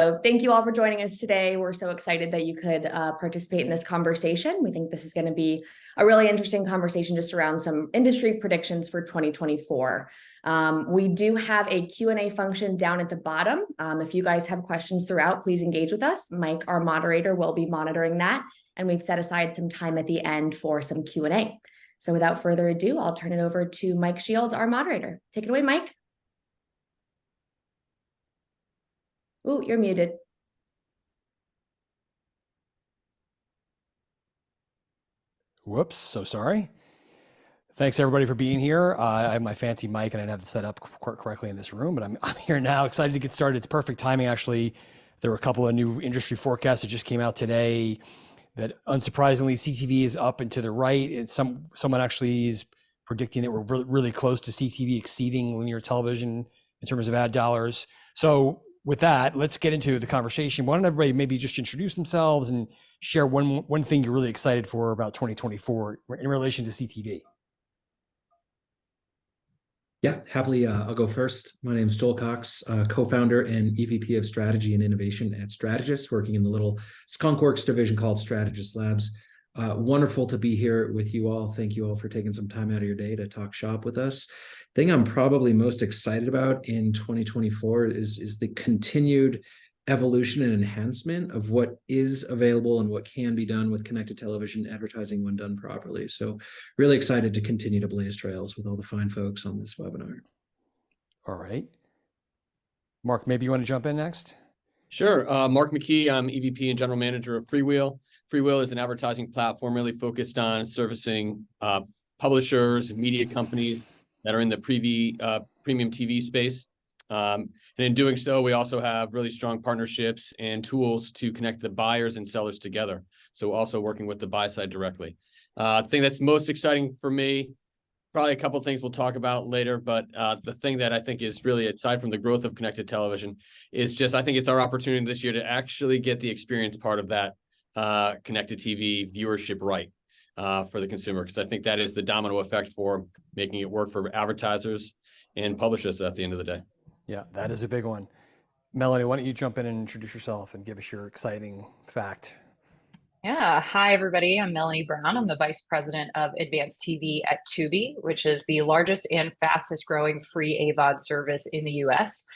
So thank you all for joining us today. We're so excited that you could participate in this conversation. We think this is going to be a really interesting conversation just around some industry predictions for 2024. We do have a Q&A function down at the bottom. If you guys have questions throughout, please engage with us. Mike, our moderator, will be monitoring that. And we've set aside some time at the end for some Q&A. So without further ado, I'll turn it over to Mike Shields, our moderator. Take it away, Mike. Ooh, you're muted. Whoops, so sorry. Thanks everybody for being here. I have my fancy mic and I didn't have it set up correctly in this room, but I'm here now, excited to get started. It's perfect timing, actually. There were a couple of new industry forecasts that just came out today that unsurprisingly, CTV is up and to the right. And someone actually is predicting that we're really close to CTV exceeding linear television in terms of ad dollars. So with that, let's get into the conversation. Why don't everybody maybe just introduce themselves and share one thing you're really excited for about 2024 in relation to CTV? Yeah, happily, I'll go first. My name is Joel Cox, co-founder and EVP of Strategy and Innovation at Strategus, working in the little skunkworks division called Strategus Labs. Wonderful to be here with you all. Thank you all for taking some time out of your day to talk shop with us. The thing I'm probably most excited about in 2024 is the continued evolution and enhancement of what is available and what can be done with connected television advertising when done properly. So really excited to continue to blaze trails with all the fine folks on this webinar. All right. Mark, maybe you want to jump in next? Sure. Mark McKee, I'm EVP and General Manager of Freewheel. Freewheel is an advertising platform really focused on servicing publishers, media companies that are in the premium TV space. And in doing so, we also have really strong partnerships and tools to connect the buyers and sellers together. So also working with the buy side directly. The thing that's most exciting for me, probably a couple of things we'll talk about later, but the thing that I think is really, aside from the growth of connected television, is just, I think it's our opportunity this year to actually get the experience part of that connected TV viewership right for the consumer, because I think that is the domino effect for making it work for advertisers and publishers at the end of the day. Yeah, that is a big one. Melanie, why don't you jump in and introduce yourself and give us your exciting fact? Yeah. Hi, everybody. I'm Melanie Brown. I'm the Vice President of Advanced TV at Tubi, which is the largest and fastest growing free AVOD service in the US.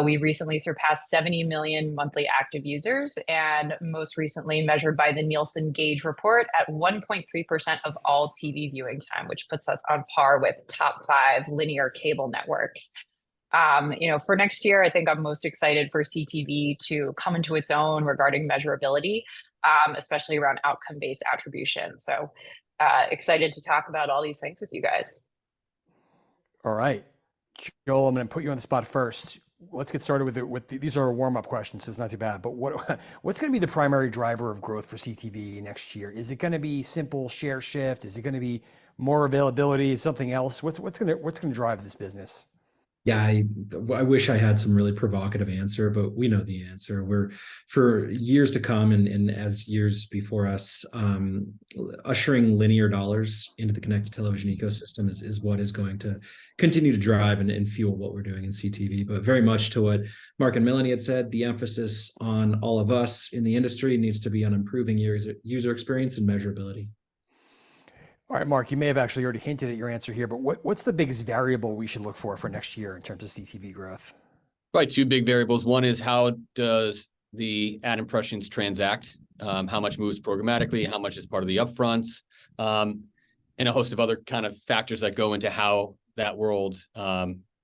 We recently surpassed 70 million monthly active users, and most recently measured by the Nielsen Gauge report at 1.3% of all TV viewing time, which puts us on par with top 5 linear cable networks. For next year, I think I'm most excited for CTV to come into its own regarding measurability, especially around outcome-based attribution. So excited to talk about all these things with you guys. All right, Joel, I'm going to put you on the spot first. Let's get started with these are warm-up questions, so it's not too bad. But what's going to be the primary driver of growth for CTV next year? Is it going to be simple share shift? Is it going to be more availability? Something else? What's going to drive this business? Yeah, I wish I had some really provocative answer, but we know the answer. We're, for years to come and as years before us, ushering linear dollars into the connected television ecosystem is what is going to continue to drive and fuel what we're doing in CTV. But very much to what Mark and Melanie had said, the emphasis on all of us in the industry needs to be on improving user experience and measurability. All right, Mark, you may have actually already hinted at your answer here, but what's the biggest variable we should look for next year in terms of CTV growth? Probably 2 big variables. One is how does the ad impressions transact? How much moves programmatically? How much is part of the upfronts? And a host of other kind of factors that go into how that world,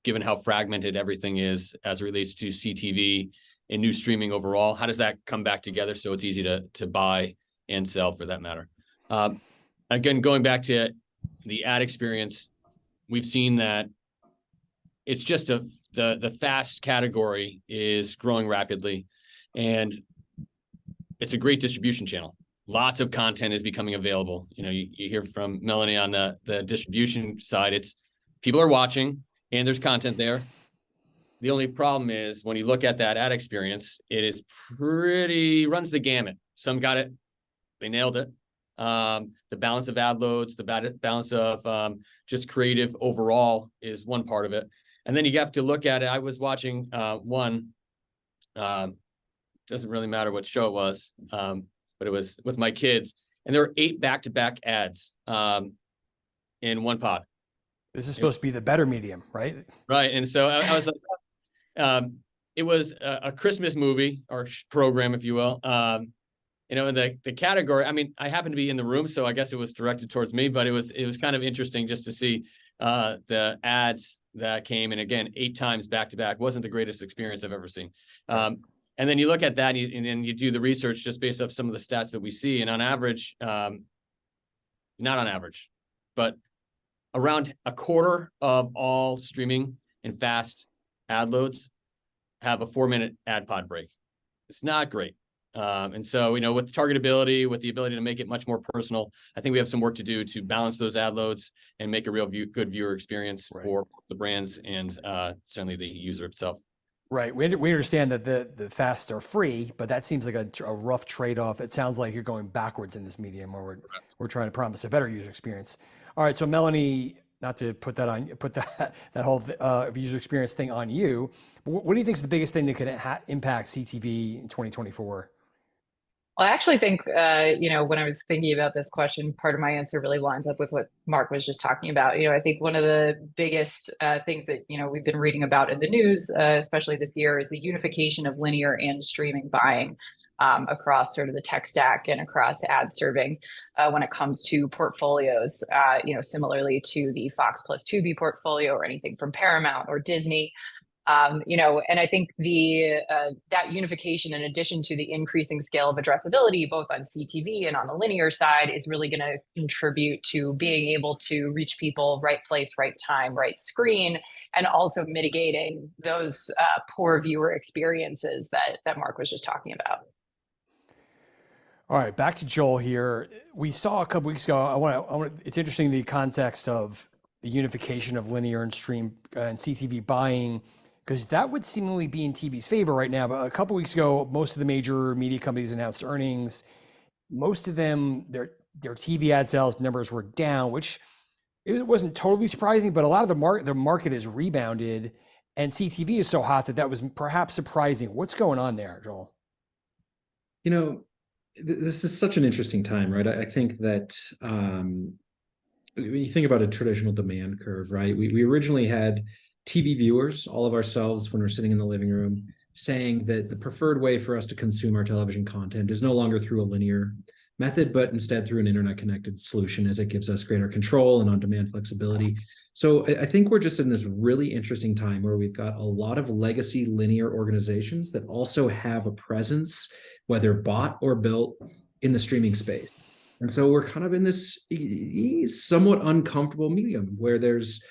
given how fragmented everything is as it relates to CTV and new streaming overall, how does that come back together so it's easy to buy and sell for that matter? Again, going back to the ad experience, we've seen that it's just the fast category is growing rapidly, and it's a great distribution channel. Lots of content is becoming available. You hear from Melanie on the distribution side. It's people are watching and there's content there. The only problem is when you look at that ad experience, it is runs the gamut. Some got it, they nailed it. The balance of ad loads, the balance of just creative overall is one part of it. And then you have to look at it. I was watching one doesn't really matter what show it was, but it was with my kids, and there were 8 back-to-back ads in one pod. This is supposed to be the better medium, right? Right, and so I was like, it was a Christmas movie or program, if you will. The category. I mean, I happened to be in the room, so I guess it was directed towards me. But it was kind of interesting just to see the ads that came, and again, 8 times back to back. Wasn't the greatest experience I've ever seen. And then you look at that, and then you do the research just based off some of the stats that we see, and on average, not on average, but around a quarter of all streaming and fast ad loads have a 4-minute ad pod break. It's not great. And so, with targetability, with the ability to make it much more personal, I think we have some work to do to balance those ad loads and make a real good viewer experience for the brands and certainly the user itself. Right. We understand that the fasts are free, but that seems like a rough trade-off. It sounds like you're going backwards in this medium, where we're trying to promise a better user experience. All right. So Melanie, not to put that whole user experience thing on you, but what do you think is the biggest thing that could impact CTV in 2024? Well, I actually think, when I was thinking about this question, part of my answer really lines up with what Mark was just talking about. I think one of the biggest things that, we've been reading about in the news, especially this year, is the unification of linear and streaming buying across sort of the tech stack and across ad serving when it comes to portfolios, similarly to the Fox plus Tubi portfolio or anything from Paramount or Disney. And I think that unification, in addition to the increasing scale of addressability, both on CTV and on the linear side, is really going to contribute to being able to reach people right place, right time, right screen, and also mitigating those poor viewer experiences that Mark was just talking about. All right, back to Joel here. We saw a couple weeks ago. It's interesting, the context of the unification of linear and stream and CTV buying, because that would seemingly be in TV's favor right now. But a couple weeks ago, most of the major media companies announced earnings. Most of them, their TV ad sales numbers were down, which it wasn't totally surprising, but a lot of the market has rebounded, and CTV is so hot that was perhaps surprising. What's going on there, Joel? This is such an interesting time, right? I think that when you think about a traditional demand curve, right? We originally had TV viewers, all of ourselves, when we're sitting in the living room, saying that the preferred way for us to consume our television content is no longer through a linear method, but instead through an internet-connected solution, as it gives us greater control and on-demand flexibility. So I think we're just in this really interesting time where we've got a lot of legacy linear organizations that also have a presence, whether bought or built, in the streaming space. And so we're kind of in this somewhat uncomfortable medium where there's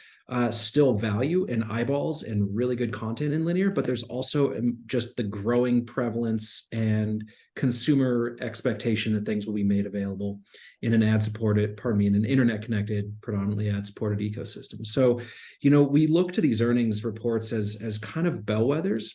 still value and eyeballs and really good content in linear, but there's also just the growing prevalence and consumer expectation that things will be made available in an in an internet connected, predominantly ad supported ecosystem. So, we look to these earnings reports as kind of bellwethers,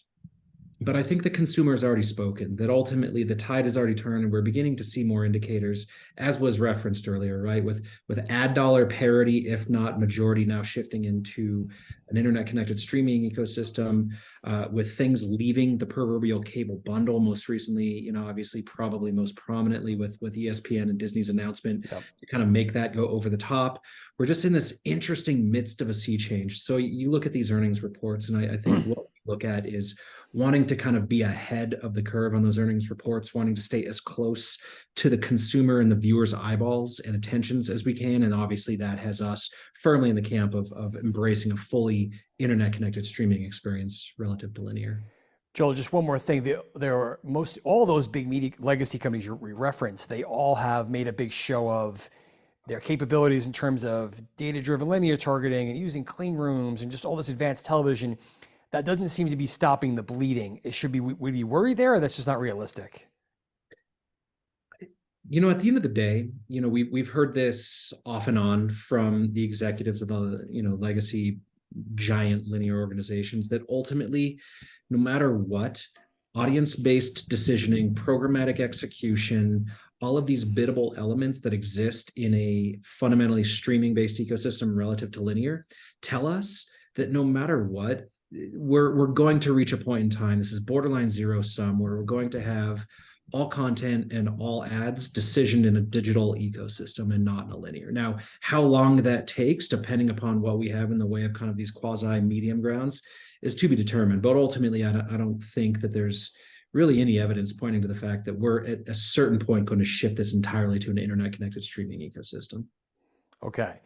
but I think the consumer has already spoken, that ultimately the tide has already turned, and we're beginning to see more indicators, as was referenced earlier, right? With ad dollar parity, if not majority, now shifting into an internet-connected streaming ecosystem, with things leaving the proverbial cable bundle most recently, obviously probably most prominently with ESPN and Disney's announcement to kind of make that go over the top. We're just in this interesting midst of a sea change. So you look at these earnings reports, and I think what we look at is wanting to kind of be ahead of the curve on those earnings reports, wanting to stay as close to the consumer and the viewer's eyeballs and attentions as we can. And obviously that has us firmly in the camp of embracing a fully internet-connected streaming experience relative to linear. Joel, just one more thing. There are all those big media legacy companies you referenced, they all have made a big show of their capabilities in terms of data-driven linear targeting and using clean rooms and just all this advanced television. That doesn't seem to be stopping the bleeding. Would you worry there, or that's just not realistic? At the end of the day, we've heard this off and on from the executives of the, legacy giant linear organizations, that ultimately, no matter what, audience-based decisioning, programmatic execution, all of these biddable elements that exist in a fundamentally streaming-based ecosystem relative to linear, tell us that no matter what, we're going to reach a point in time. This is borderline zero sum, where we're going to have all content and all ads decisioned in a digital ecosystem and not in a linear. Now, how long that takes, depending upon what we have in the way of kind of these quasi medium grounds, is to be determined. But ultimately, I don't think that there's really any evidence pointing to the fact that we're at a certain point going to shift this entirely to an internet connected streaming ecosystem. Okay.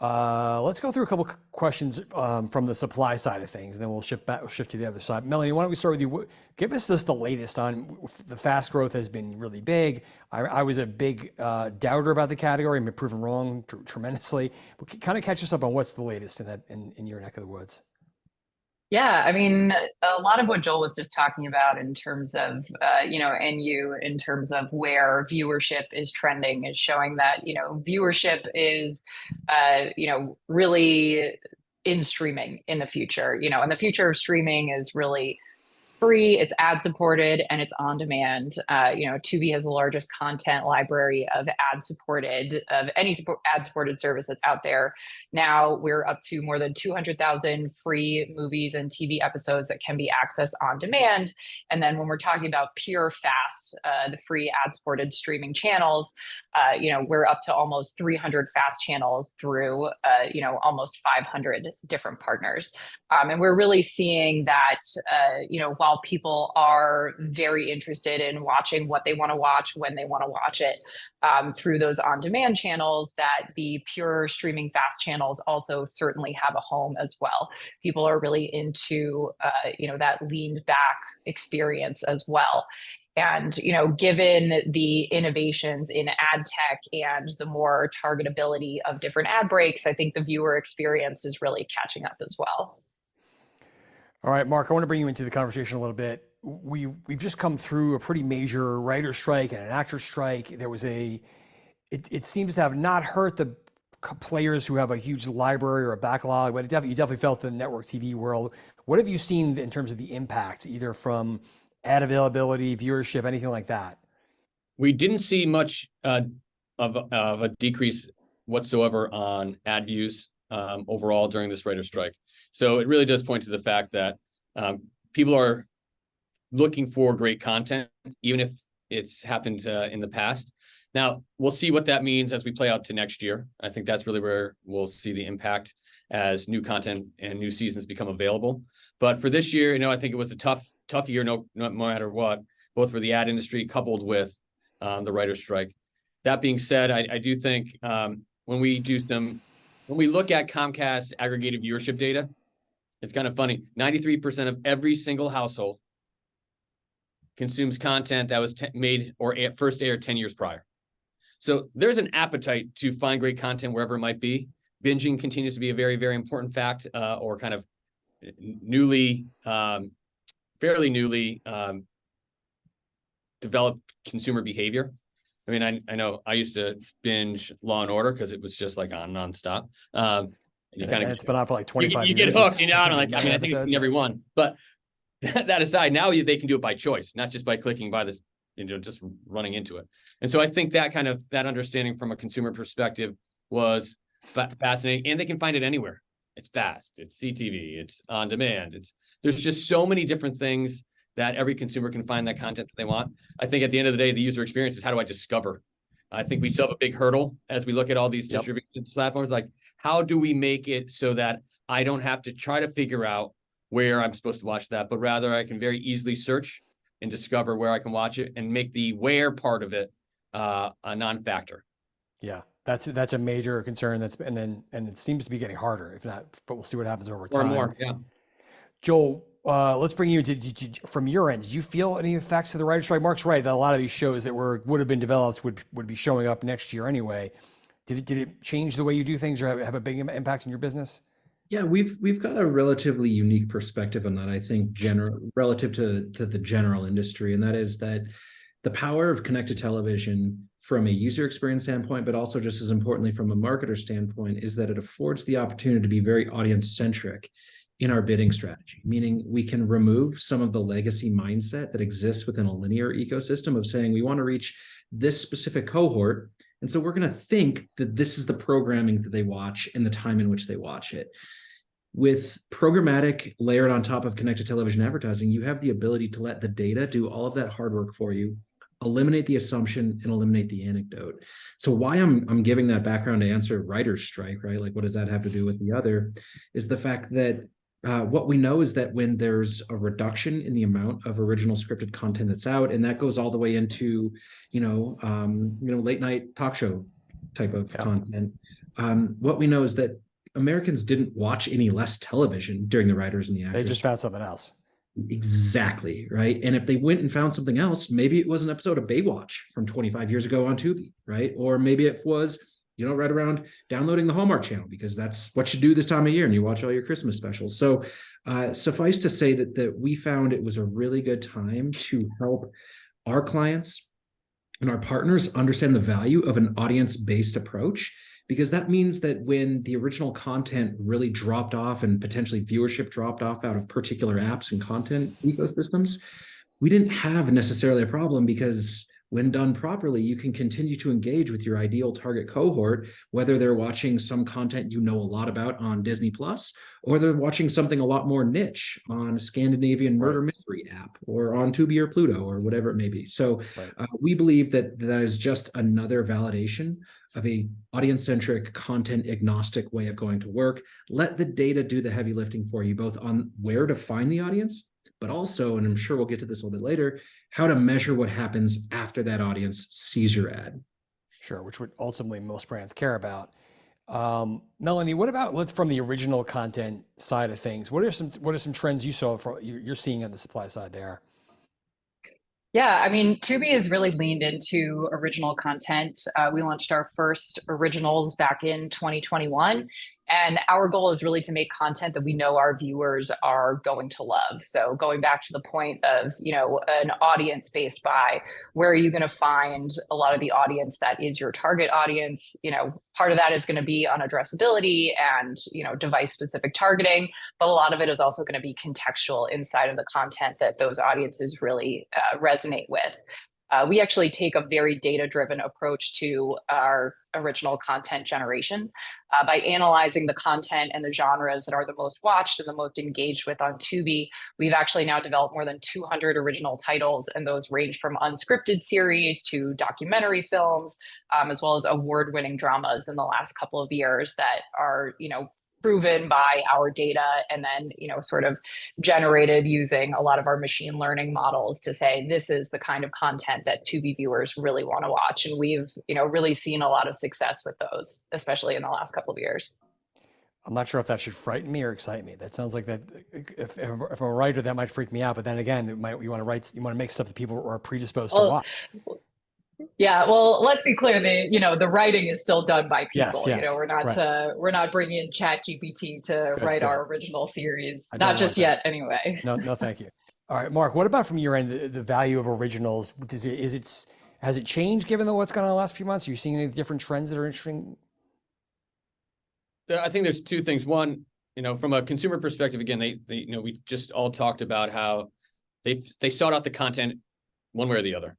Let's go through a couple questions from the supply side of things, and then we'll shift to the other side. Melanie, why don't we start with you? Give us the latest on the fast growth has been really big. I was a big doubter about the category and been proven wrong tremendously. But kind of catch us up on what's the latest in your neck of the woods. Yeah, I mean, a lot of what Joel was just talking about in terms of, in terms of where viewership is trending is showing that, viewership is, really in streaming in the future, and the future of streaming is really free, it's ad supported, and it's on demand. Tubi has the largest content library of ad supported service that's out there. Now we're up to more than 200,000 free movies and TV episodes that can be accessed on demand. And then when we're talking about pure fast, the free ad supported streaming channels, we're up to almost 300 fast channels through, almost 500 different partners. And we're really seeing that, while people are very interested in watching what they want to watch when they want to watch it through those on-demand channels, that the pure streaming fast channels also certainly have a home as well. People are really into, that leaned back experience as well. And, given the innovations in ad tech and the more targetability of different ad breaks, I think the viewer experience is really catching up as well. All right, Mark, I want to bring you into the conversation a little bit. We've just come through a pretty major writer strike and an actor strike. There was it seems to have not hurt the players who have a huge library or a backlog, but you definitely felt the network TV world. What have you seen in terms of the impact, either from ad availability, viewership, anything like that? We didn't see much of a decrease whatsoever on ad views overall during this writer strike. So it really does point to the fact that people are looking for great content, even if it's happened in the past. Now, we'll see what that means as we play out to next year. I think that's really where we'll see the impact as new content and new seasons become available. But for this year, I think it was a tough year, no matter what, both for the ad industry coupled with the writer's strike. That being said, I do think when we look at Comcast aggregated viewership data, it's kind of funny. 93% of every single household consumes content that was made or first aired 10 years prior. So there's an appetite to find great content wherever it might be. Binging continues to be a very, very important fact, or kind of fairly newly developed consumer behavior. I mean, I know I used to binge Law and Order because it was just like on nonstop. It's been on for like 25 years. You get hooked, I think I've seen every one. But that aside, now they can do it by choice, not just by clicking by this, just running into it. And so I think that understanding from a consumer perspective was fascinating, and they can find it anywhere. It's fast, it's CTV, it's on demand. There's just so many different things that every consumer can find that content that they want. I think at the end of the day, the user experience is how do I discover? I think we still have a big hurdle as we look at all these distribution platforms. Like, how do we make it so that I don't have to try to figure out where I'm supposed to watch that, but rather I can very easily search and discover where I can watch it and make the where part of it a non-factor. Yeah, that's a major concern. And it seems to be getting harder, if not. But we'll see what happens over time. More, yeah. Joel, let's bring you into from your end. Did you feel any effects of the writer's strike? Mark's right that a lot of these shows that would have been developed would be showing up next year anyway. Did it change the way you do things or have a big impact on your business? Yeah, we've got a relatively unique perspective on that, I think, relative to the general industry, and that is that the power of connected television from a user experience standpoint, but also just as importantly from a marketer standpoint, is that it affords the opportunity to be very audience-centric in our bidding strategy, meaning we can remove some of the legacy mindset that exists within a linear ecosystem of saying we want to reach this specific cohort, and so we're going to think that this is the programming that they watch and the time in which they watch it. With programmatic layered on top of connected television advertising, you have the ability to let the data do all of that hard work for you, eliminate the assumption and eliminate the anecdote. So why I'm giving that background to answer writer's strike, right? Like, what does that have to do with the other? Is the fact that what we know is that when there's a reduction in the amount of original scripted content that's out, and that goes all the way into, late night talk show type of content. What we know is that Americans didn't watch any less television during the writers and the actors. They just found something else. Exactly, right? And if they went and found something else, maybe it was an episode of Baywatch from 25 years ago on Tubi, right? Or maybe it was, right around downloading the Hallmark Channel, because that's what you do this time of year and you watch all your Christmas specials. So suffice to say that we found it was a really good time to help our clients and our partners understand the value of an audience-based approach, because that means that when the original content really dropped off and potentially viewership dropped off out of particular apps and content ecosystems, we didn't have necessarily a problem, because when done properly, you can continue to engage with your ideal target cohort, whether they're watching some content you know a lot about on Disney Plus, or they're watching something a lot more niche on a Scandinavian murder mystery app, or on Tubi or Pluto, or whatever it may be. So we believe that is just another validation of a audience-centric, content-agnostic way of going to work. Let the data do the heavy lifting for you, both on where to find the audience, but also, and I'm sure we'll get to this a little bit later, how to measure what happens after that audience sees your ad. Sure, which would ultimately most brands care about. Melanie, what about from the original content side of things? What are some trends you saw you're seeing on the supply side there? Yeah, I mean, Tubi has really leaned into original content. We launched our first originals back in 2021. And our goal is really to make content that we know our viewers are going to love. So going back to the point of, an audience-based buy, where are you going to find a lot of the audience that is your target audience? Part of that is going to be on addressability and, device-specific targeting, but a lot of it is also going to be contextual inside of the content that those audiences really resonate with. We actually take a very data-driven approach to our original content generation by analyzing the content and the genres that are the most watched and the most engaged with on Tubi. We've actually now developed more than 200 original titles, and those range from unscripted series to documentary films, as well as award-winning dramas in the last couple of years that are, proven by our data and then, sort of generated using a lot of our machine learning models to say, this is the kind of content that Tubi viewers really want to watch. And we've, really seen a lot of success with those, especially in the last couple of years. I'm not sure if that should frighten me or excite me. That sounds like that. If I'm a writer, that might freak me out. But then again, you want to make stuff that people are predisposed to watch. Yeah, well, let's be clear. The writing is still done by people. Yes, we're not bringing in ChatGPT to write our original series. Not just yet, anyway. No, thank you. All right, Mark. What about from your end, the value of originals? Has it changed given what's gone on the last few months? Are you seeing any different trends that are interesting? I think there's two things. One, from a consumer perspective, again, they we just all talked about how they sought out the content one way or the other.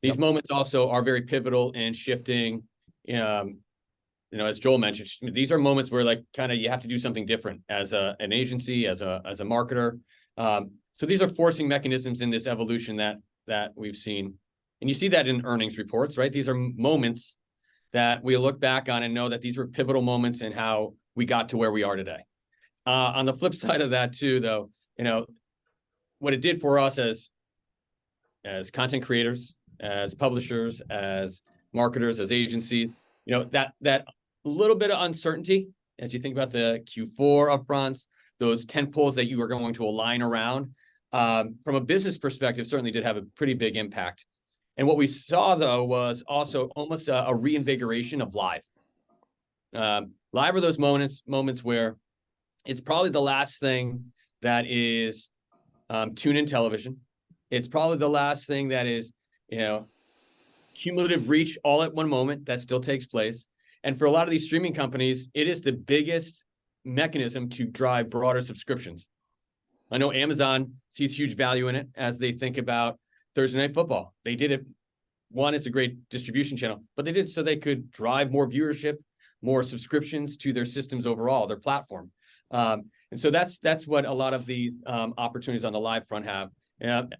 These moments also are very pivotal in shifting. As Joel mentioned, these are moments where you have to do something different as an agency, as a marketer. So these are forcing mechanisms in this evolution that we've seen, and you see that in earnings reports, right? These are moments that we look back on and know that these were pivotal moments in how we got to where we are today. On the flip side of that too, though, what it did for us as content creators, as publishers, as marketers, as agencies, that little bit of uncertainty as you think about the Q4 upfronts, those tent poles that you are going to align around, from a business perspective, certainly did have a pretty big impact. And what we saw, though, was also almost a reinvigoration of live. Live are those moments where it's probably the last thing that is tune-in television. It's probably the last thing that is cumulative reach all at one moment that still takes place. And for a lot of these streaming companies, it is the biggest mechanism to drive broader subscriptions. I know Amazon sees huge value in it as they think about Thursday Night Football. They did it. One, it's a great distribution channel, but they did it so they could drive more viewership, more subscriptions to their systems overall, their platform. And so that's what a lot of the opportunities on the live front have.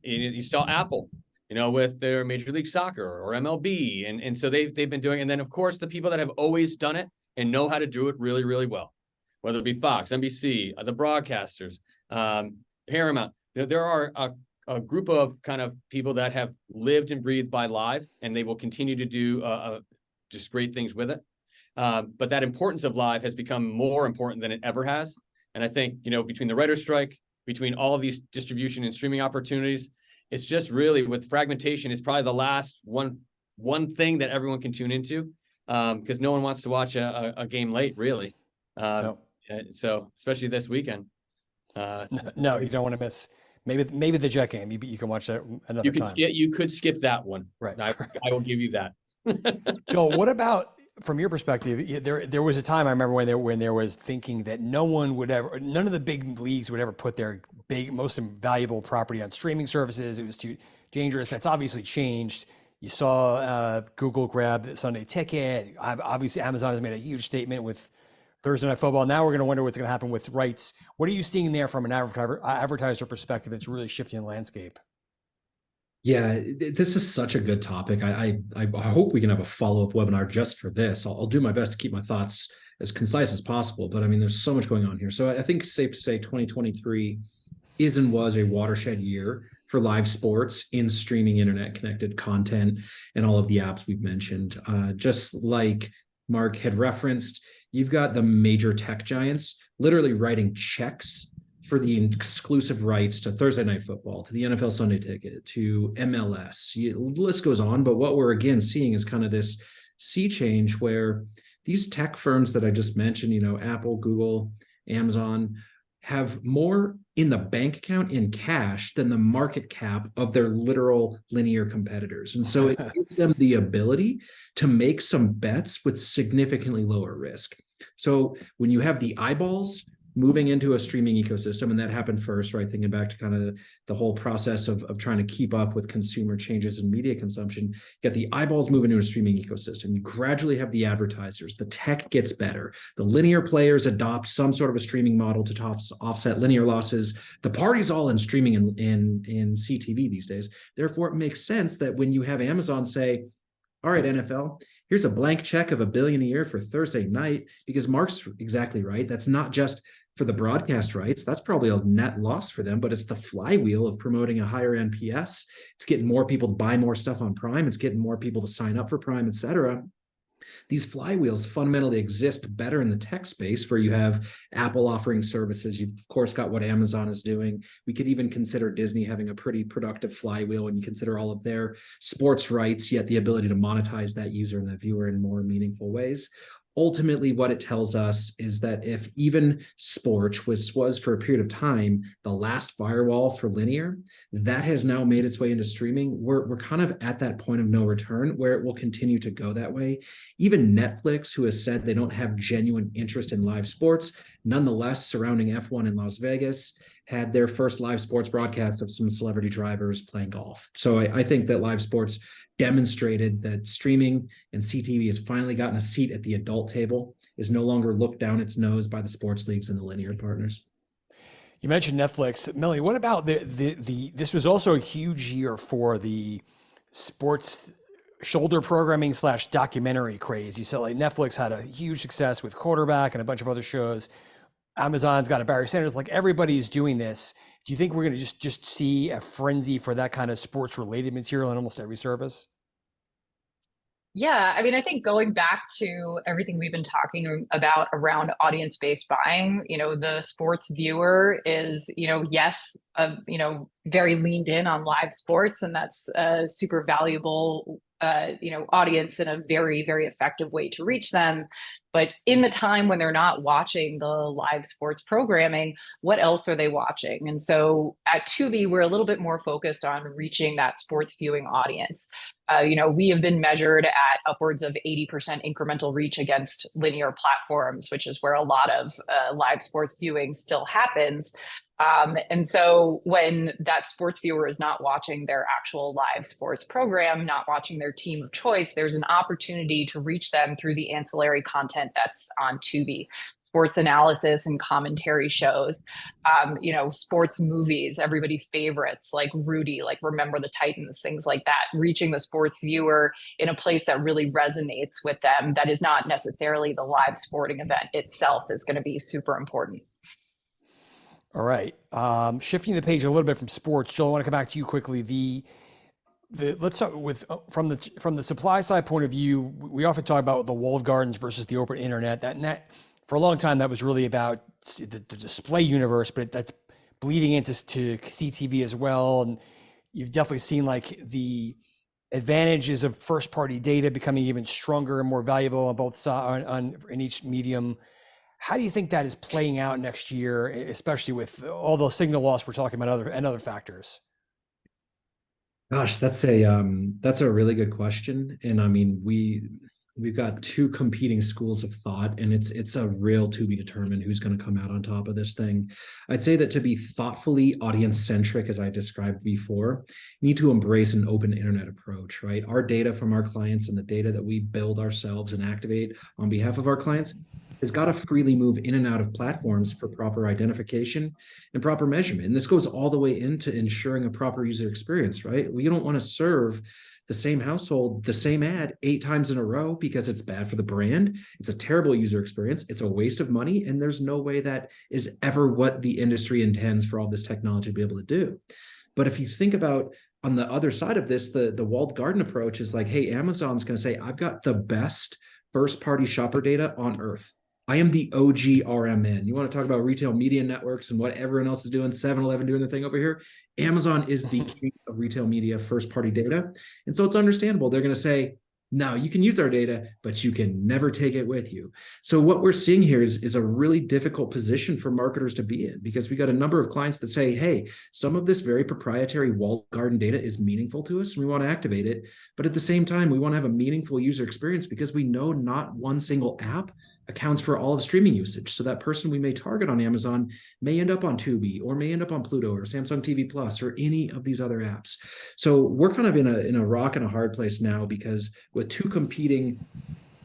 You saw Apple, with their Major League Soccer or MLB. And so they've been doing, and then of course, the people that have always done it and know how to do it really, really well, whether it be Fox, NBC, the broadcasters, Paramount. There are a group of kind of people that have lived and breathed by live, and they will continue to do just great things with it. But that importance of live has become more important than it ever has. And I think, between the writer's strike, between all of these distribution and streaming opportunities, it's just really, with fragmentation, is probably the last one thing that everyone can tune into, because no one wants to watch a game late, really. No. So especially this weekend. No, you don't want to miss. Maybe the Jet game. You can watch that another time. Yeah, you could skip that one. Right. I will give you that. Joel, what about from your perspective? There was a time I remember when there was thinking that none of the big leagues would ever put their most valuable property on streaming services. It was too dangerous. That's obviously changed. You saw Google grab the Sunday Ticket. Obviously, Amazon has made a huge statement with Thursday Night Football. Now we're going to wonder what's going to happen with rights. What are you seeing there from an advertiser perspective that's really shifting the landscape? Yeah, this is such a good topic. I hope we can have a follow-up webinar just for this. I'll do my best to keep my thoughts as concise as possible, but I mean, there's so much going on here. So I think it's safe to say 2023 is and was a watershed year for live sports in streaming internet connected content and all of the apps we've mentioned. Just like Mark had referenced, you've got the major tech giants literally writing checks for the exclusive rights to Thursday Night Football, to the NFL Sunday Ticket, to MLS. The list goes on, but what we're again seeing is kind of this sea change where these tech firms that I just mentioned, Apple, Google, Amazon, have more in the bank account in cash than the market cap of their literal linear competitors. And so it gives them the ability to make some bets with significantly lower risk. So when you have the eyeballs moving into a streaming ecosystem, and that happened first, right? Thinking back to kind of the whole process of trying to keep up with consumer changes in media consumption, you get the eyeballs moving into a streaming ecosystem. You gradually have the advertisers, the tech gets better. The linear players adopt some sort of a streaming model to offset linear losses. The party's all in streaming in CTV these days. Therefore, it makes sense that when you have Amazon say, all right, NFL, here's a blank check of $1 billion a year for Thursday night, because Mark's exactly right. That's not just for the broadcast rights. That's probably a net loss for them, but it's the flywheel of promoting a higher NPS. It's getting more people to buy more stuff on Prime. It's getting more people to sign up for Prime, et cetera. These flywheels fundamentally exist better in the tech space, where you have Apple offering services. You've, of course, got what Amazon is doing. We could even consider Disney having a pretty productive flywheel when you consider all of their sports rights, yet the ability to monetize that user and that viewer in more meaningful ways. Ultimately, what it tells us is that if even sports, which was for a period of time the last firewall for linear, that has now made its way into streaming, we're kind of at that point of no return where it will continue to go that way. Even Netflix, who has said they don't have genuine interest in live sports, nonetheless, surrounding F1 in Las Vegas, had their first live sports broadcast of some celebrity drivers playing golf. So I think that live sports demonstrated that streaming and CTV has finally gotten a seat at the adult table, is no longer looked down its nose by the sports leagues and the linear partners. You mentioned Netflix. Melanie, what about this was also a huge year for the sports shoulder programming / documentary craze. You saw like Netflix had a huge success with Quarterback and a bunch of other shows. Amazon's got a Barry Sanders, like everybody's doing this. Do you think we're going to just see a frenzy for that kind of sports related material in almost every service? Yeah, I mean, I think going back to everything we've been talking about around audience-based buying, the sports viewer is, yes, very leaned in on live sports, and that's a super valuable, audience and a very, very effective way to reach them. But in the time when they're not watching the live sports programming, what else are they watching? And so at Tubi, we're a little bit more focused on reaching that sports viewing audience. We have been measured at upwards of 80% incremental reach against linear platforms, which is where a lot of live sports viewing still happens. And so when that sports viewer is not watching their actual live sports program, not watching their team of choice, there's an opportunity to reach them through the ancillary content that's on Tubi. sports analysis and commentary shows, sports movies, everybody's favorites like Rudy, like Remember the Titans, things like that, reaching the sports viewer in a place that really resonates with them, that is not necessarily the live sporting event itself, is going to be super important. All right. Shifting the page a little bit from sports, Joel, I want to come back to you quickly. Let's start with from the supply side point of view. We often talk about the walled gardens versus the open internet. That for a long time that was really about the display universe, but that's bleeding into CTV as well. And you've definitely seen like the advantages of first party data becoming even stronger and more valuable on both sides in each medium. How do you think that is playing out next year, especially with all the signal loss we're talking about other factors? Gosh, that's a really good question. And I mean, we've got two competing schools of thought, and it's a real to be determined who's going to come out on top of this thing. I'd say that to be thoughtfully audience centric, as I described before, you need to embrace an open internet approach, right? Our data from our clients and the data that we build ourselves and activate on behalf of our clients has got to freely move in and out of platforms for proper identification and proper measurement. And this goes all the way into ensuring a proper user experience, right? We don't want to serve the same household, the same ad 8 times in a row because it's bad for the brand. It's a terrible user experience. It's a waste of money. And there's no way that is ever what the industry intends for all this technology to be able to do. But if you think about on the other side of this, the walled garden approach is like, hey, Amazon's going to say, I've got the best first party shopper data on earth. I am the OG RMN. You want to talk about retail media networks and what everyone else is doing, 7-Eleven doing the thing over here. Amazon is the king of retail media first party data. And so it's understandable. They're going to say, no, you can use our data, but you can never take it with you. So what we're seeing here is a really difficult position for marketers to be in, because we got a number of clients that say, hey, some of this very proprietary walled garden data is meaningful to us and we want to activate it. But at the same time, we want to have a meaningful user experience because we know not one single app accounts for all of streaming usage. So that person we may target on Amazon may end up on Tubi or may end up on Pluto or Samsung TV Plus or any of these other apps. So we're kind of in a rock and a hard place now, because with two competing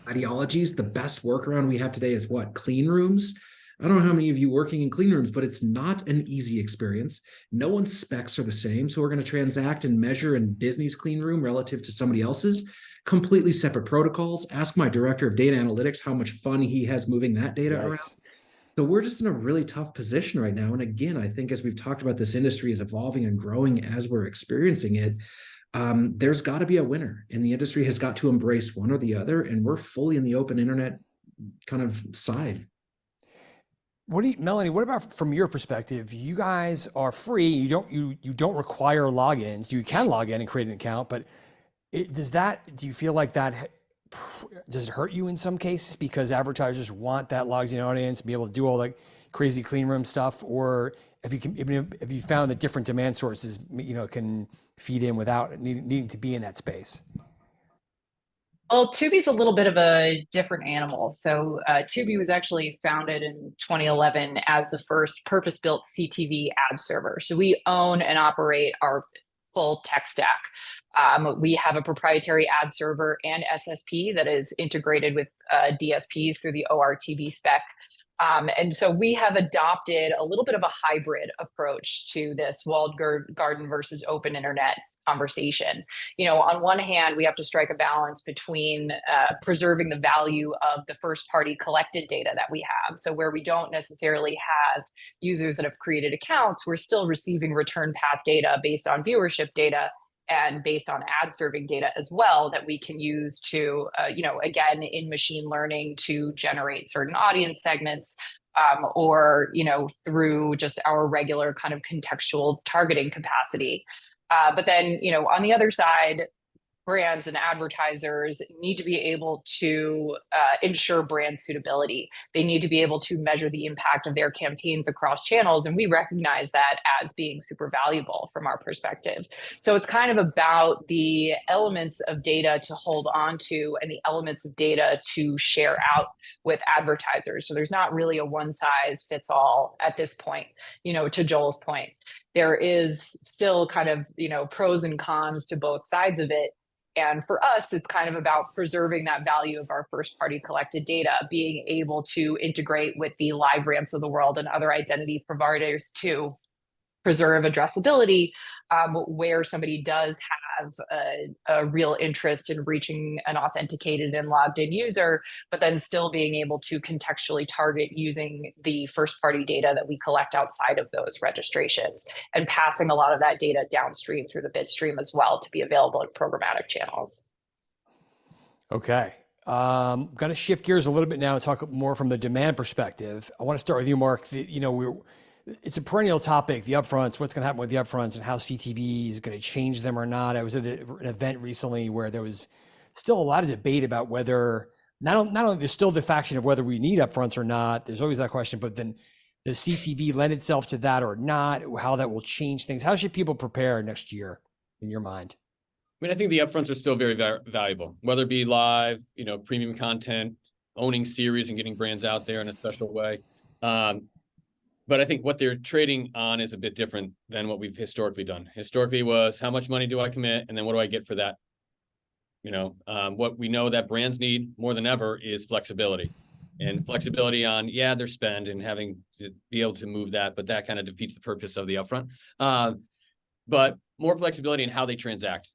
ideologies, the best workaround we have today is what? Clean rooms. I don't know how many of you working in clean rooms, but it's not an easy experience. No one's specs are the same. So we're going to transact and measure in Disney's clean room relative to somebody else's. Completely separate protocols. Ask my director of data analytics how much fun he has moving that data around. So we're just in a really tough position right now. And again, I think as we've talked about, this industry is evolving and growing as we're experiencing it. There's got to be a winner, and the industry has got to embrace one or the other. And we're fully in the open internet kind of side. Melanie, what about from your perspective? You guys are free. You don't require logins. You can log in and create an account, but do you feel like that, does it hurt you in some cases because advertisers want that logged in audience, be able to do all like crazy clean room stuff? Or if you found that different demand sources, can feed in without needing to be in that space? Well, Tubi's a little bit of a different animal. So Tubi was actually founded in 2011 as the first purpose-built CTV ad server. So we own and operate our full tech stack. We have a proprietary ad server and SSP that is integrated with DSPs through the ORTB spec. And so we have adopted a little bit of a hybrid approach to this walled garden versus open internet conversation. On one hand, we have to strike a balance between preserving the value of the first party collected data that we have. So where we don't necessarily have users that have created accounts, we're still receiving return path data based on viewership data and based on ad serving data as well, that we can use to, again, in machine learning to generate certain audience segments, or, through just our regular kind of contextual targeting capacity. But then, on the other side, brands and advertisers need to be able to ensure brand suitability. They need to be able to measure the impact of their campaigns across channels. And we recognize that as being super valuable from our perspective. So it's kind of about the elements of data to hold on to and the elements of data to share out with advertisers. So there's not really a one size fits all at this point, to Joel's point. There is still kind of, pros and cons to both sides of it. And for us, it's kind of about preserving that value of our first party collected data, being able to integrate with the LiveRamps of the world and other identity providers to preserve addressability, where somebody does have a real interest in reaching an authenticated and logged in user, but then still being able to contextually target using the first party data that we collect outside of those registrations and passing a lot of that data downstream through the bid stream as well to be available in programmatic channels. Okay. Going to shift gears a little bit now and talk more from the demand perspective. I want to start with you, Mark. It's a perennial topic, the upfronts, what's going to happen with the upfronts and how CTV is going to change them or not. I was at an event recently where there was still a lot of debate about whether, not only there's still the faction of whether we need upfronts or not, there's always that question, but then does CTV lend itself to that or not, how that will change things? How should people prepare next year in your mind? I mean, I think the upfronts are still very valuable, whether it be live, premium content, owning series and getting brands out there in a special way. But I think what they're trading on is a bit different than what we've historically done. Historically was how much money do I commit, and then what do I get for that? What we know that brands need more than ever is flexibility, and flexibility on their spend and having to be able to move that, but that kind of defeats the purpose of the upfront. But more flexibility in how they transact.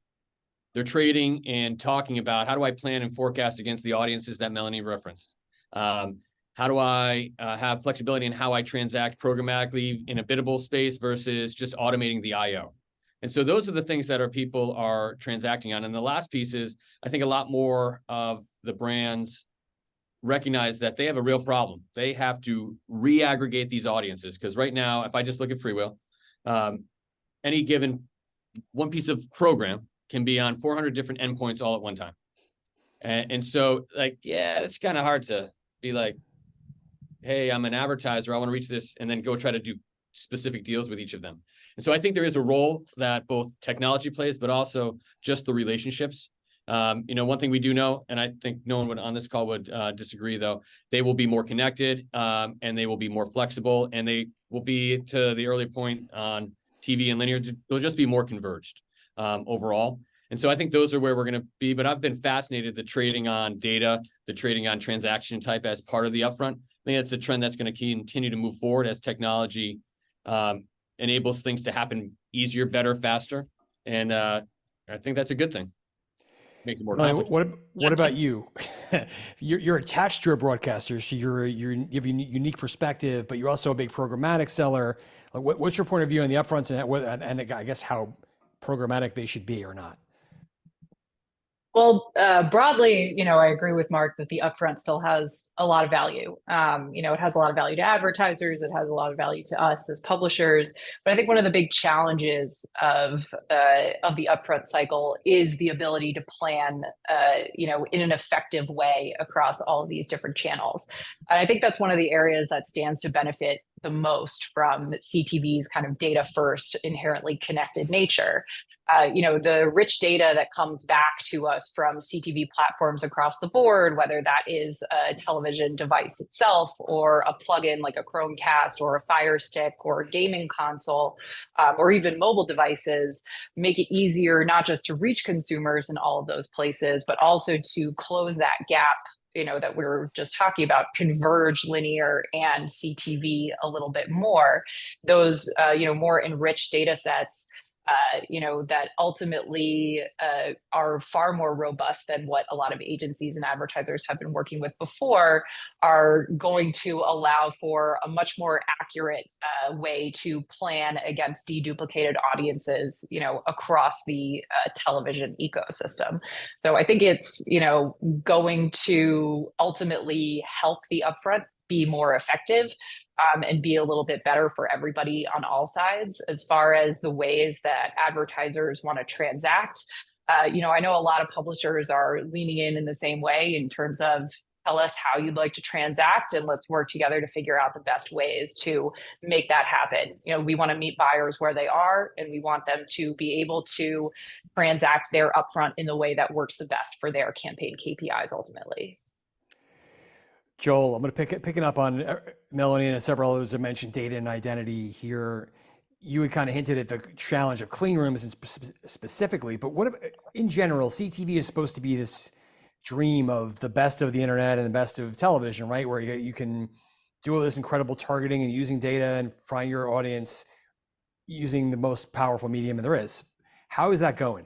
They're trading and talking about how do I plan and forecast against the audiences that Melanie referenced. How do I have flexibility in how I transact programmatically in a biddable space versus just automating the IO? And so those are the things that people are transacting on. And the last piece is, I think a lot more of the brands recognize that they have a real problem. They have to re-aggregate these audiences. Because right now, if I just look at Freewheel, any given one piece of program can be on 400 different endpoints all at one time. And so it's kind of hard to be like, hey, I'm an advertiser, I want to reach this, and then go try to do specific deals with each of them. And so I think there is a role that both technology plays, but also just the relationships. One thing we do know, and I think no one on this call would disagree, though, they will be more connected and they will be more flexible, and they will be, to the earlier point on TV and linear, they'll just be more converged overall. And so I think those are where we're going to be. But I've been fascinated, the trading on data, the trading on transaction type as part of the upfront. I think that's a trend that's going to continue to move forward as technology enables things to happen easier, better, faster. And I think that's a good thing. Make it more complicated. What about you? You're attached to a broadcaster, so you have a unique perspective, but you're also a big programmatic seller. What's your point of view on the upfronts and I guess how programmatic they should be or not? Well, broadly, I agree with Mark that the upfront still has a lot of value. It has a lot of value to advertisers. It has a lot of value to us as publishers. But I think one of the big challenges of the upfront cycle is the ability to plan, in an effective way across all of these different channels. And I think that's one of the areas that stands to benefit the most from CTV's kind of data first, inherently connected nature. The rich data that comes back to us from CTV platforms across the board, whether that is a television device itself or a plugin like a Chromecast or a Fire Stick or a gaming console, or even mobile devices, make it easier not just to reach consumers in all of those places, but also to close that gap that we were just talking about, converge linear and CTV a little bit more. Those, more enriched data sets, that ultimately are far more robust than what a lot of agencies and advertisers have been working with before, are going to allow for a much more accurate way to plan against deduplicated audiences, across the television ecosystem. So I think it's, going to ultimately help the upfront be more effective and be a little bit better for everybody on all sides as far as the ways that advertisers want to transact. I know a lot of publishers are leaning in the same way in terms of tell us how you'd like to transact and let's work together to figure out the best ways to make that happen. We want to meet buyers where they are, and we want them to be able to transact their upfront in the way that works the best for their campaign KPIs ultimately. Joel, I'm going to picking up on Melanie and several others that mentioned data and identity here. you had kind of hinted at the challenge of clean rooms and specifically, but in general, CTV is supposed to be this dream of the best of the internet and the best of television, right? Where you can do all this incredible targeting and using data and find your audience using the most powerful medium there is. How is that going?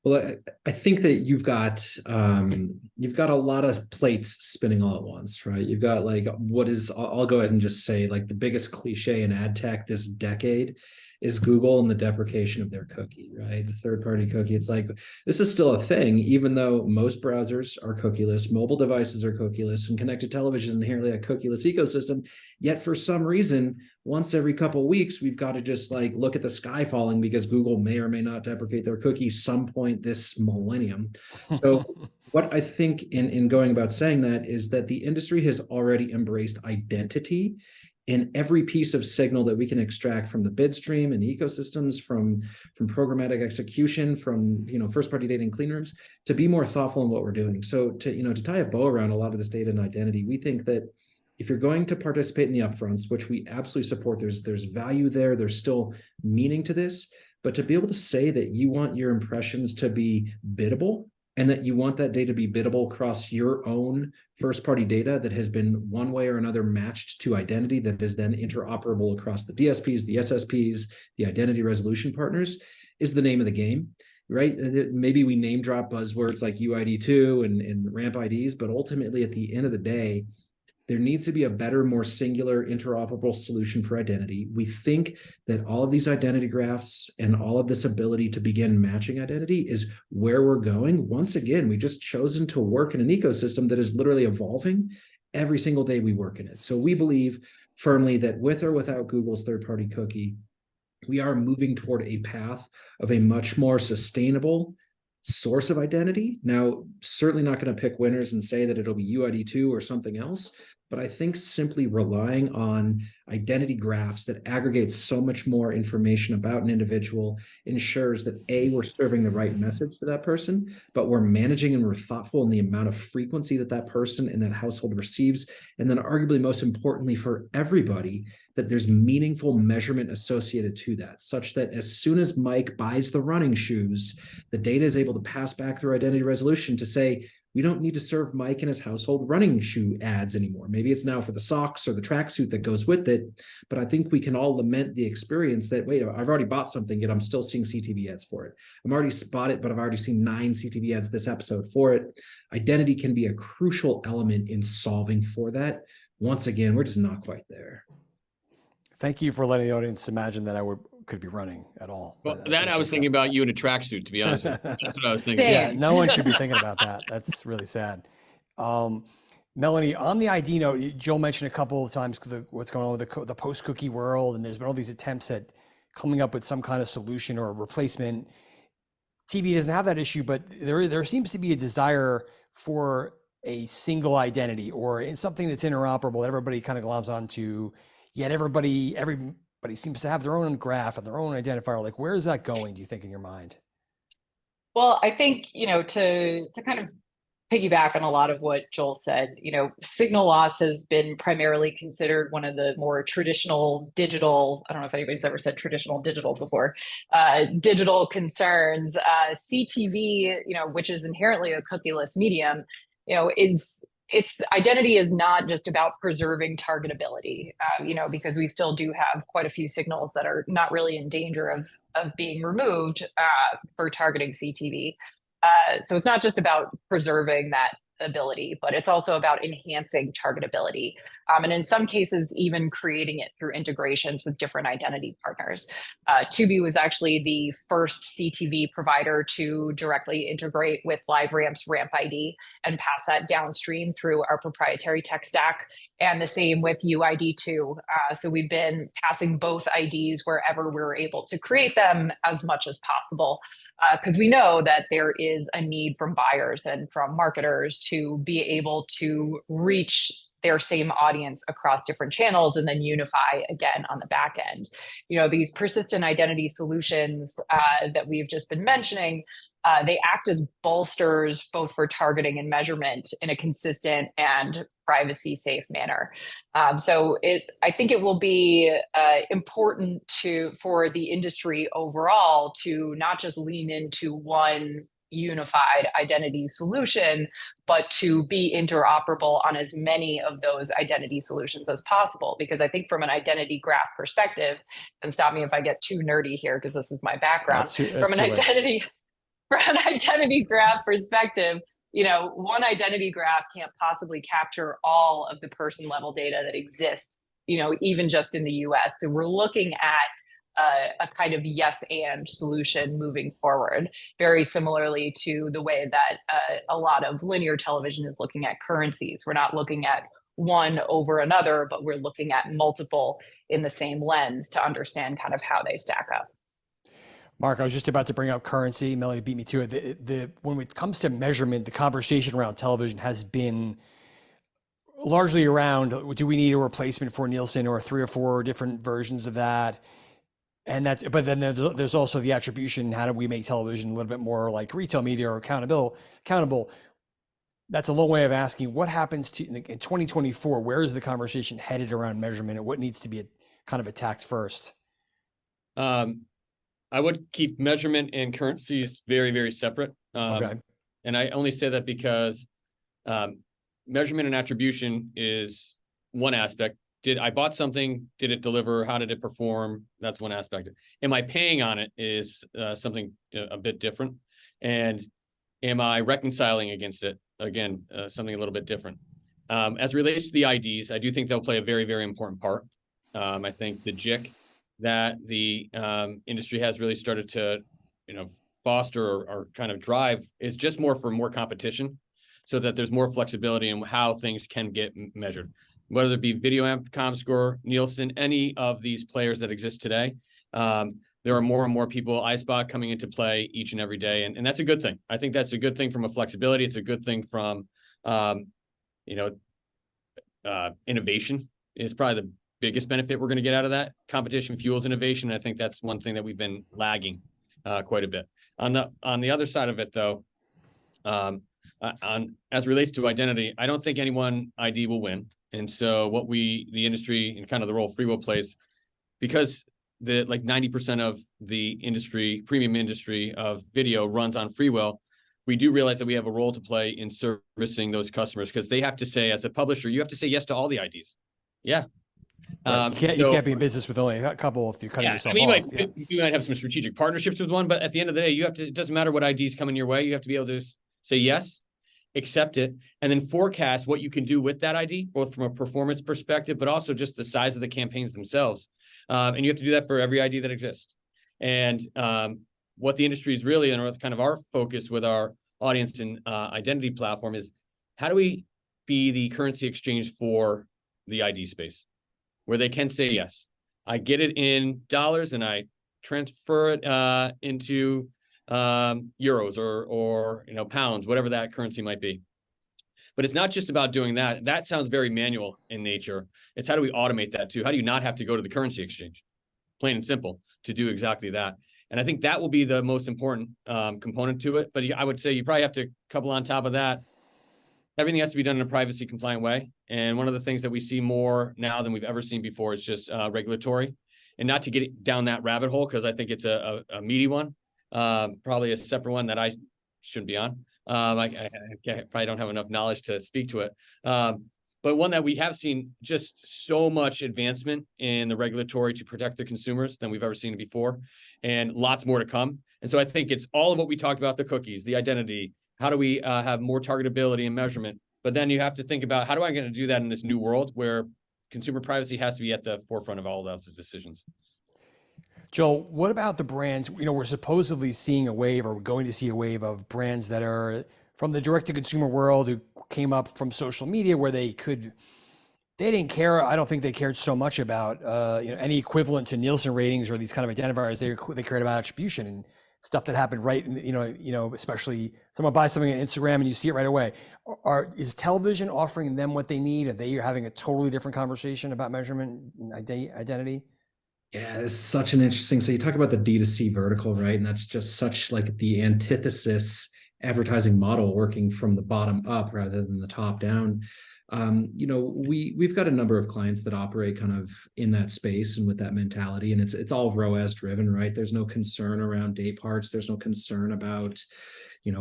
Well, I think that you've got a lot of plates spinning all at once, right? You've got like I'll go ahead and just say like the biggest cliche in ad tech this decade is Google and the deprecation of their cookie, right? The third-party cookie. It's like this is still a thing, even though most browsers are cookieless, mobile devices are cookieless, and connected television is inherently a cookieless ecosystem. Yet for some reason, once every couple of weeks, we've got to just like look at the sky falling because Google may or may not deprecate their cookie some point this millennium. So what I think in going about saying that is that the industry has already embraced identity in every piece of signal that we can extract from the bid stream and ecosystems, from programmatic execution, from first-party data and clean rooms, to be more thoughtful in what we're doing. So to tie a bow around a lot of this data and identity, we think that if you're going to participate in the upfronts, which we absolutely support, there's value there, there's still meaning to this, but to be able to say that you want your impressions to be biddable and that you want that data to be biddable across your own first-party data that has been one way or another matched to identity that is then interoperable across the DSPs, the SSPs, the identity resolution partners is the name of the game, right? Maybe we name drop buzzwords like UID2 and ramp IDs, but ultimately at the end of the day, there needs to be a better, more singular, interoperable solution for identity. We think that all of these identity graphs and all of this ability to begin matching identity is where we're going. Once again, we've just chosen to work in an ecosystem that is literally evolving every single day we work in it. So we believe firmly that with or without Google's third-party cookie, we are moving toward a path of a much more sustainable source of identity. Now, certainly not going to pick winners and say that it'll be UID2 or something else, but I think simply relying on identity graphs that aggregate so much more information about an individual ensures that A, we're serving the right message to that person, but we're managing and we're thoughtful in the amount of frequency that that person in that household receives. And then arguably most importantly for everybody, that there's meaningful measurement associated to that, such that as soon as Mike buys the running shoes, the data is able to pass back through identity resolution to say, we don't need to serve Mike and his household running shoe ads anymore. Maybe it's now for the socks or the tracksuit that goes with it. But I think we can all lament the experience that, wait, I've already bought something, yet I'm still seeing CTV ads for it. I'm already bought it, but I've already seen 9 CTV ads this episode for it. Identity can be a crucial element in solving for that. Once again, we're just not quite there. Thank you for letting the audience imagine that could be running at all. Well, I was thinking about you in a tracksuit, to be honest with you. That's what I was thinking. Yeah, no one should be thinking about that. That's really sad. Melanie, on the ID note, Joel mentioned a couple of times what's going on with the post-cookie world, and there's been all these attempts at coming up with some kind of solution or replacement. TV doesn't have that issue, but there seems to be a desire for a single identity or something that's interoperable that everybody kind of gloms onto, yet everybody seems to have their own graph and their own identifier. Like, where is that going, do you think, in your mind? Well, I think, to kind of piggyback on a lot of what Joel said, signal loss has been primarily considered one of the more traditional digital, I don't know if anybody's ever said traditional digital before, digital concerns. CTV, which is inherently a cookieless medium, its identity is not just about preserving targetability, because we still do have quite a few signals that are not really in danger of being removed for targeting CTV. So it's not just about preserving that ability, but it's also about enhancing targetability. And in some cases, even creating it through integrations with different identity partners. Tubi was actually the first CTV provider to directly integrate with LiveRamp's Ramp ID and pass that downstream through our proprietary tech stack. And the same with UID2. So we've been passing both IDs wherever we're able to create them as much as possible. Because we know that there is a need from buyers and from marketers to be able to reach their same audience across different channels and then unify again on the back end. These persistent identity solutions that we've just been mentioning, they act as bolsters both for targeting and measurement in a consistent and privacy safe manner. I think it will be important for the industry overall to not just lean into one unified identity solution, but to be interoperable on as many of those identity solutions as possible. Because I think from an identity graph perspective, and stop me if I get too nerdy here because this is my background, from an identity graph perspective, one identity graph can't possibly capture all of the person level data that exists, even just in the US. So we're looking at a kind of yes and solution moving forward, very similarly to the way that a lot of linear television is looking at currencies. We're not looking at one over another, but we're looking at multiple in the same lens to understand kind of how they stack up. Mark, I was just about to bring up currency. Melanie beat me to it. When it comes to measurement, the conversation around television has been largely around, do we need a replacement for Nielsen or 3 or 4 different versions of that? But then there's also the attribution. How do we make television a little bit more like retail media or accountable? That's a long way of asking what happens in 2024. Where is the conversation headed around measurement, and what needs to be kind of attacked first? I would keep measurement and currencies very, very separate. Okay. And I only say that because measurement and attribution is one aspect. I bought something? Did it deliver? How did it perform? That's one aspect. Am I paying on it is something a bit different. And am I reconciling against it? Again, something a little bit different. As it relates to the IDs, I do think they'll play a very, very important part. I think the JIC that the industry has really started to, foster or kind of drive is just more competition, so that there's more flexibility in how things can get measured. Whether it be VideoAmp, ComScore, Nielsen, any of these players that exist today, there are more and more people, iSpot, coming into play each and every day. And that's a good thing. I think that's a good thing from a flexibility. It's a good thing from, innovation is probably the biggest benefit we're going to get out of that. Competition fuels innovation. And I think that's one thing that we've been lagging quite a bit. On the other side of it, though, as it relates to identity, I don't think any one ID will win. And so the industry and kind of the role FreeWheel plays, because 90% of the industry, premium industry of video runs on FreeWheel, we do realize that we have a role to play in servicing those customers, because they have to say, as a publisher, you have to say yes to all the IDs. Yeah. You can't be in business with only a couple if you're cutting yourself off. You might have some strategic partnerships with one, but at the end of the day, it doesn't matter what IDs come in your way. You have to be able to say yes, accept it, and then forecast what you can do with that ID, both from a performance perspective, but also just the size of the campaigns themselves. And you have to do that for every ID that exists. And what the industry is really, and kind of our focus with our audience and identity platform, is how do we be the currency exchange for the ID space, where they can say, yes, I get it in dollars and I transfer it into euros or pounds, whatever that currency might be. But it's not just about doing that. That sounds very manual in nature. It's how do we automate that too? How do you not have to go to the currency exchange, plain and simple, to do exactly that? And I think that will be the most important component to it. But I would say you probably have to couple on top of that. Everything has to be done in a privacy compliant way. And one of the things that we see more now than we've ever seen before is just regulatory. And not to get down that rabbit hole, because I think it's a meaty one. Probably a separate one that I shouldn't be on. I probably don't have enough knowledge to speak to it. But one that we have seen just so much advancement in the regulatory to protect the consumers than we've ever seen it before, and lots more to come. And so I think it's all of what we talked about: the cookies, the identity. How do we have more targetability and measurement? But then you have to think about, how do I going to do that in this new world where consumer privacy has to be at the forefront of all those decisions? Joel, what about the brands? We're supposedly seeing a wave, or we're going to see a wave of brands that are from the direct-to-consumer world, who came up from social media, where they didn't care. I don't think they cared so much about any equivalent to Nielsen ratings or these kind of identifiers. They cared about attribution, and stuff that happened right in, especially someone buys something on Instagram and you see it right away. Is television offering them what they need? Are they having a totally different conversation about measurement and identity? Yeah, it's such an interesting. So you talk about the D2C vertical, right? And that's just such like the antithesis advertising model working from the bottom up rather than the top down. We've got a number of clients that operate kind of in that space and with that mentality, and it's all ROAS driven, right? There's no concern around day parts. There's no concern about,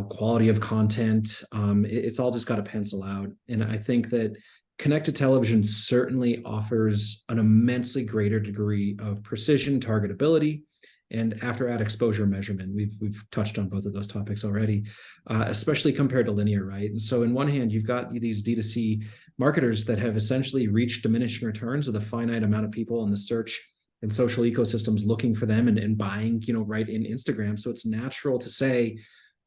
quality of content. It's all just got to pencil out. And I think that connected television certainly offers an immensely greater degree of precision, targetability, and after ad exposure measurement. We've touched on both of those topics already, especially compared to linear, right? And so in one hand, you've got these D2C marketers that have essentially reached diminishing returns of the finite amount of people in the search and social ecosystems looking for them and buying, right in Instagram. So it's natural to say,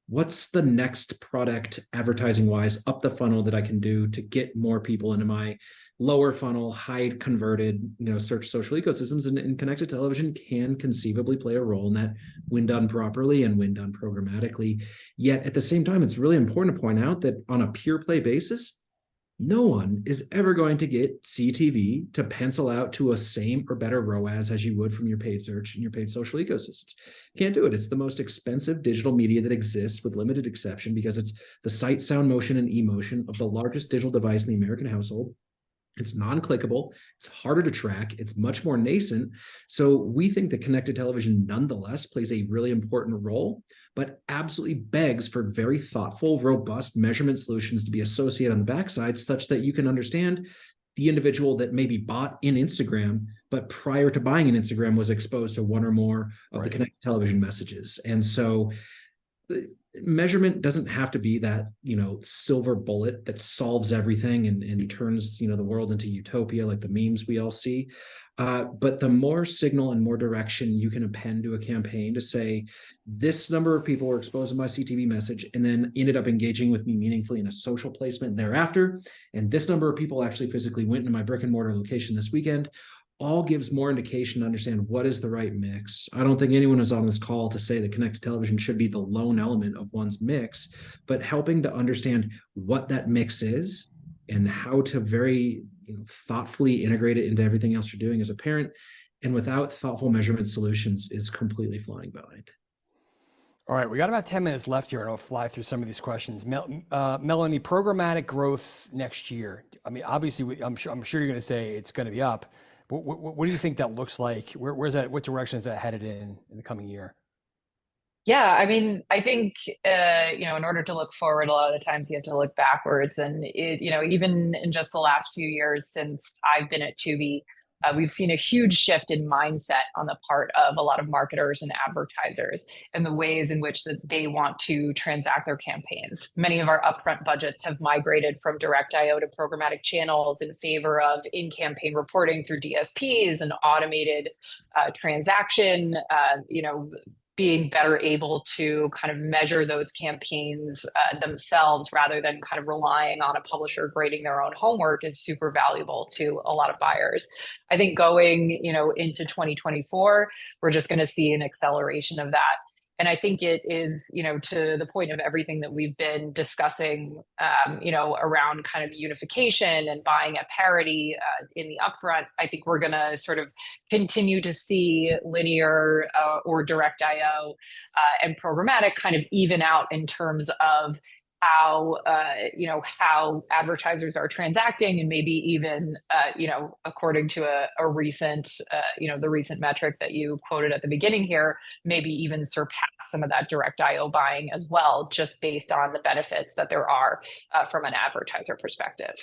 what's the next product advertising wise up the funnel that I can do to get more people into my lower funnel, high converted, search social ecosystems, and connected television can conceivably play a role in that when done properly and when done programmatically. Yet at the same time, it's really important to point out that on a pure play basis, no one is ever going to get CTV to pencil out to a same or better ROAS as you would from your paid search and your paid social ecosystems. Can't do it. It's the most expensive digital media that exists with limited exception because it's the sight, sound, motion, and emotion of the largest digital device in the American household. It's non-clickable. It's harder to track. It's much more nascent. So we think that connected television nonetheless plays a really important role, but absolutely begs for very thoughtful, robust measurement solutions to be associated on the backside such that you can understand the individual that maybe bought in Instagram, but prior to buying in Instagram was exposed to one or more of the connected television messages. And so measurement doesn't have to be that, silver bullet that solves everything and turns, the world into utopia like the memes we all see. But the more signal and more direction you can append to a campaign to say, this number of people were exposed to my CTV message and then ended up engaging with me meaningfully in a social placement thereafter, and this number of people actually physically went into my brick and mortar location this weekend, all gives more indication to understand what is the right mix. I don't think anyone is on this call to say that connected television should be the lone element of one's mix, but helping to understand what that mix is and how to very thoughtfully integrate it into everything else you're doing as a parent, and without thoughtful measurement solutions is completely flying blind. All right, we got about 10 minutes left here, and I'll fly through some of these questions. Melanie, programmatic growth next year. I mean, obviously, I'm sure you're going to say it's going to be up. What do you think that looks like? Where's that? What direction is that headed in the coming year? Yeah, I mean, I think, in order to look forward, a lot of the times you have to look backwards. And, even in just the last few years since I've been at Tubi, we've seen a huge shift in mindset on the part of a lot of marketers and advertisers and the ways in which that they want to transact their campaigns. Many of our upfront budgets have migrated from direct IO to programmatic channels in favor of in-campaign reporting through DSPs and automated transaction, being better able to kind of measure those campaigns themselves rather than kind of relying on a publisher grading their own homework is super valuable to a lot of buyers. I think going, into 2024, we're just going to see an acceleration of that. And I think it is, to the point of everything that we've been discussing, around kind of unification and buying at parity in the upfront. I think we're going to sort of continue to see linear or direct IO and programmatic kind of even out in terms of how advertisers are transacting, and maybe even according to a recent the recent metric that you quoted at the beginning here, maybe even surpass some of that direct IO buying as well, just based on the benefits that there are from an advertiser perspective.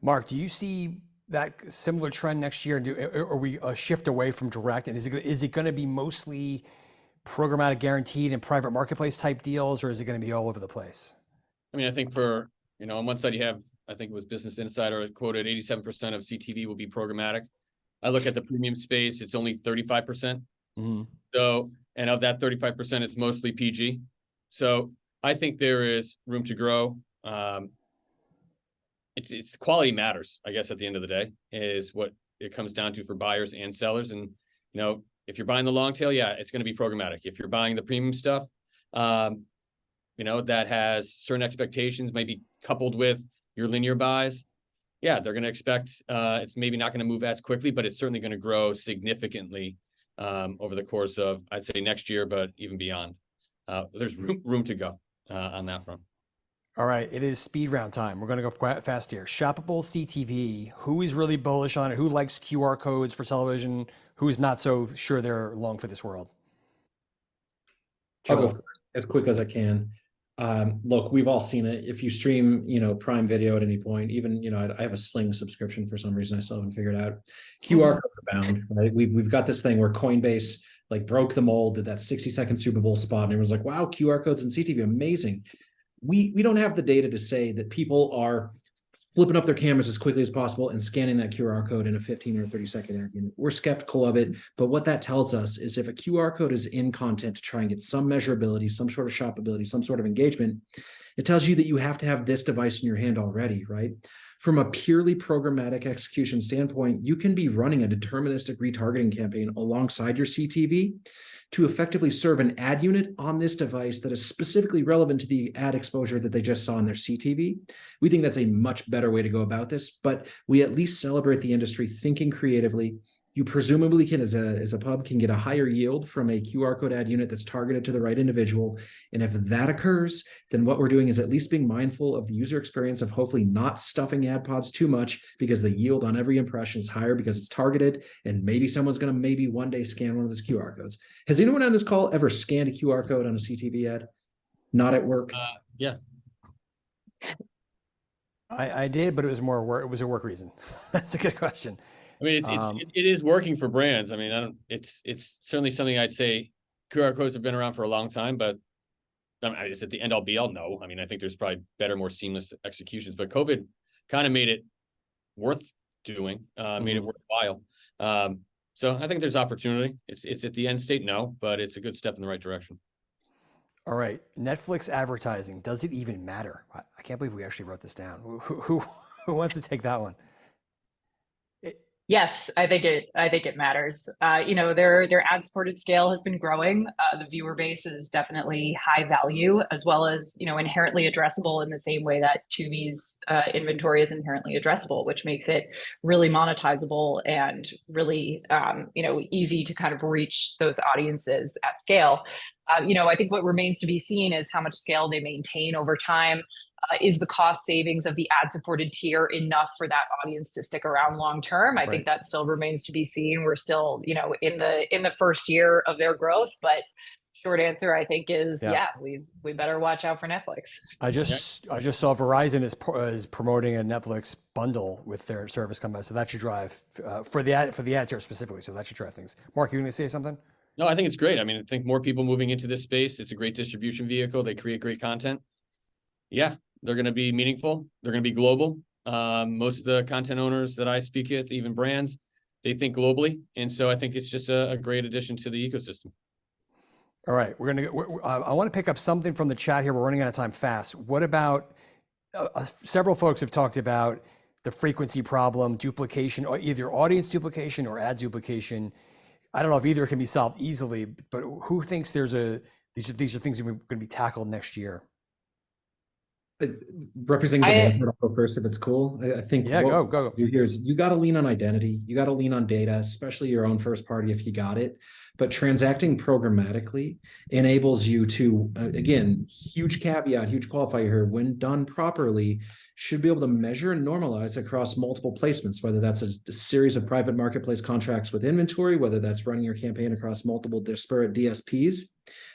Mark, do you see that similar trend next year? Are we a shift away from direct, and is it going to be mostly programmatic guaranteed and private marketplace type deals, or is it going to be all over the place? I mean, I think for, on one side you have, I think it was Business Insider quoted 87% of CTV will be programmatic. I look at the premium space, it's only 35%. Mm-hmm. So, and of that 35%, it's mostly PG. So I think there is room to grow. It's quality matters, I guess, at the end of the day, is what it comes down to for buyers and sellers. And, If you're buying the long tail, yeah, it's going to be programmatic. If you're buying the premium stuff, that has certain expectations, maybe coupled with your linear buys, yeah, they're going to expect it's maybe not going to move as quickly, but it's certainly going to grow significantly over the course of, I'd say, next year, but even beyond. There's room to go on that front. All right, it is speed round time. We're going to go quite fast here. Shoppable CTV. Who is really bullish on it? Who likes QR codes for television? Who is not so sure they're long for this world? I'll go as quick as I can. Look, we've all seen it. If you stream, Prime Video at any point, even, I have a Sling subscription for some reason I still haven't figured out. QR codes abound, right? We've got this thing where Coinbase like broke the mold, did that 60-second Super Bowl spot, and it was like, wow, QR codes and CTV, amazing. We don't have the data to say that people are flipping up their cameras as quickly as possible and scanning that QR code in a 15 or 30-second ad unit. We're skeptical of it, but what that tells us is if a QR code is in content to try and get some measurability, some sort of shoppability, some sort of engagement, it tells you that you have to have this device in your hand already, right? From a purely programmatic execution standpoint, you can be running a deterministic retargeting campaign alongside your CTV to effectively serve an ad unit on this device that is specifically relevant to the ad exposure that they just saw in their CTV. We think that's a much better way to go about this, but we at least celebrate the industry thinking creatively. You presumably can, as a pub, can get a higher yield from a QR code ad unit that's targeted to the right individual. And if that occurs, then what we're doing is at least being mindful of the user experience of hopefully not stuffing ad pods too much, because the yield on every impression is higher because it's targeted, and maybe someone's going to maybe one day scan one of those QR codes. Has anyone on this call ever scanned a QR code on a CTV ad? Not at work? Yeah. I did, but it was more work. It was a work reason. That's a good question. I mean, it is working for brands. I mean, it's certainly something I'd say QR codes have been around for a long time, but is it the end all be all? No. I mean, I think there's probably better, more seamless executions, but COVID kind of made it worth doing, made it worthwhile. So I think there's opportunity. It's at the end state, no, but it's a good step in the right direction. All right, Netflix advertising. Does it even matter? I can't believe we actually wrote this down. Who wants to take that one? Yes, I think it matters. Their ad-supported scale has been growing. The viewer base is definitely high value, as well as inherently addressable in the same way that Tubi's inventory is inherently addressable, which makes it really monetizable and really easy to kind of reach those audiences at scale. I think what remains to be seen is how much scale they maintain over time. Is the cost savings of the ad-supported tier enough for that audience to stick around long term? I think that still remains to be seen. We're still, in the first year of their growth, but short answer, I think, is we better watch out for Netflix. I just saw Verizon is promoting a Netflix bundle with their service coming out, so that should drive for the ad tier specifically. So that should drive things. Mark, you going to say something? No, I think it's great. I mean, I think more people moving into this space. It's a great distribution vehicle. They create great content. Yeah, they're going to be meaningful. They're going to be global. Most of the content owners that I speak with, even brands, they think globally. And so I think it's just a great addition to the ecosystem. All right, I want to pick up something from the chat here. We're running out of time fast. What about, several folks have talked about the frequency problem, duplication, or either audience duplication or ad duplication. I don't know if either can be solved easily, but who thinks these are things that are going to be tackled next year? Representing demand, I'll go first if it's cool. I think go. Here is you got to lean on identity. You got to lean on data, especially your own first party if you got it. But transacting programmatically enables you to, again, huge caveat, huge qualifier here, when done properly, should be able to measure and normalize across multiple placements, whether that's a series of private marketplace contracts with inventory, whether that's running your campaign across multiple disparate DSPs.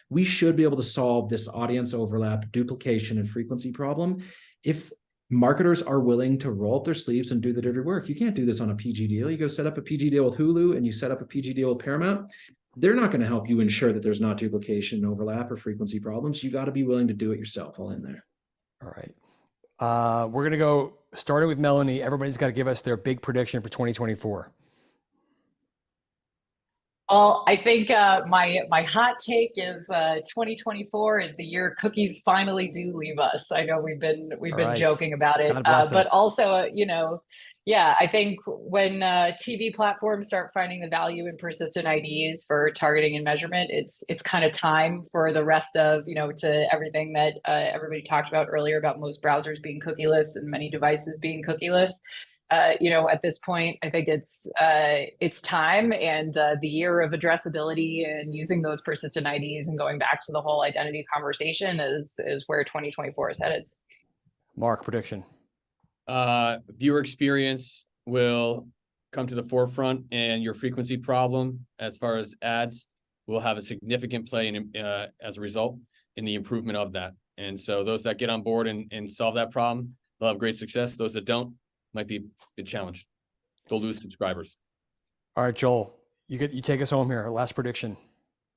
We should be able to solve this audience overlap, duplication, and frequency problem if marketers are willing to roll up their sleeves and do the dirty work. You can't do this on a PG deal. You go set up a PG deal with Hulu and you set up a PG deal with Paramount. They're not going to help you ensure that there's not duplication, overlap, or frequency problems. You got to be willing to do it yourself. All in there. All right. We're going to go starting with Melanie. Everybody's got to give us their big prediction for 2024. Well, I think my hot take is 2024 is the year cookies finally do leave us. I know we've All been right. joking about it, God bless but us. also yeah, I think when TV platforms start finding the value in persistent IDs for targeting and measurement, it's kind of time for the rest of to everything that everybody talked about earlier about most browsers being cookieless and many devices being cookieless. At this point, I think it's time, and the year of addressability and using those persistent IDs and going back to the whole identity conversation is where 2024 is headed. Mark, prediction. Viewer experience will come to the forefront, and your frequency problem, as far as ads, will have a significant play in as a result in the improvement of that. And so those that get on board and solve that problem, they'll have great success. Those that don't might be a big challenge. They'll lose subscribers. All right, Joel, you take us home here. Last prediction.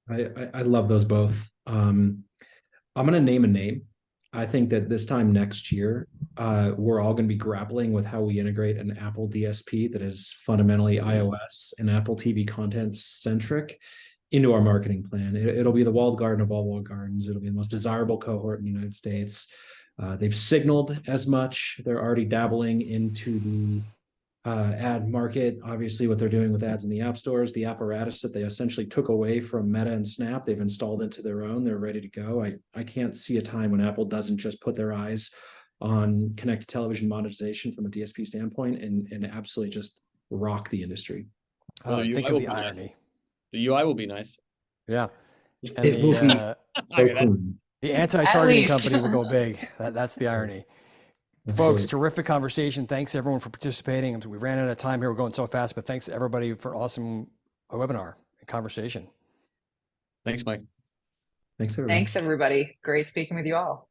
I love those both. I'm going to name a name. I think that this time next year, we're all going to be grappling with how we integrate an Apple DSP that is fundamentally iOS and Apple TV content centric into our marketing plan. It'll be the walled garden of all walled gardens. It'll be the most desirable cohort in the United States. They've signaled as much. They're already dabbling into the ad market. Obviously, what they're doing with ads in the app stores, the apparatus that they essentially took away from Meta and Snap, they've installed into their own. They're ready to go. I can't see a time when Apple doesn't just put their eyes on connected television monetization from a DSP standpoint and absolutely just rock the industry. Think of the irony. Nice. The UI will be nice. Yeah. And It will be so clean. The anti-targeting company will go big. That's the irony. Folks, terrific conversation. Thanks everyone for participating. We ran out of time here. We're going so fast, but thanks everybody for awesome webinar and conversation. Thanks, Mike. Thanks, everybody. Thanks, everybody. Great speaking with you all.